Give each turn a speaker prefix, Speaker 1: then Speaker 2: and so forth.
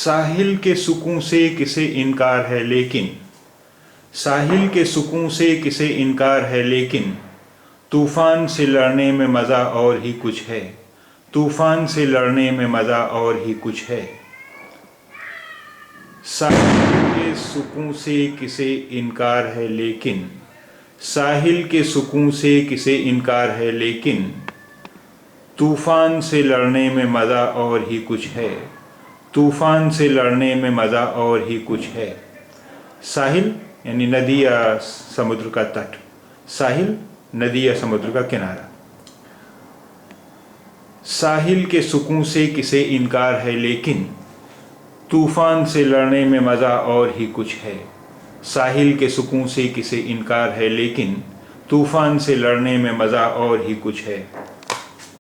Speaker 1: साहिल के सुकून से किसे इनकार है लेकिन, साहिल के सुकून से किसे इनकार है लेकिन, तूफ़ान से लड़ने में मज़ा और ही कुछ है, तूफ़ान से लड़ने में मज़ा और ही कुछ है। साहिल के सुकून से किसे इनकार है लेकिन, साहिल के सुकून से किसे इनकार है लेकिन, तूफ़ान से लड़ने में मज़ा और ही कुछ है, तूफ़ान से लड़ने में मज़ा और ही कुछ है। साहिल यानी नदी या समुद्र का तट, साहिल नदी या समुद्र का किनारा। साहिल के सुकून से किसे इनकार है लेकिन, तूफ़ान से लड़ने में मज़ा और ही कुछ है। साहिल के सुकून से किसे इनकार है लेकिन, तूफ़ान से लड़ने में मज़ा और ही कुछ है।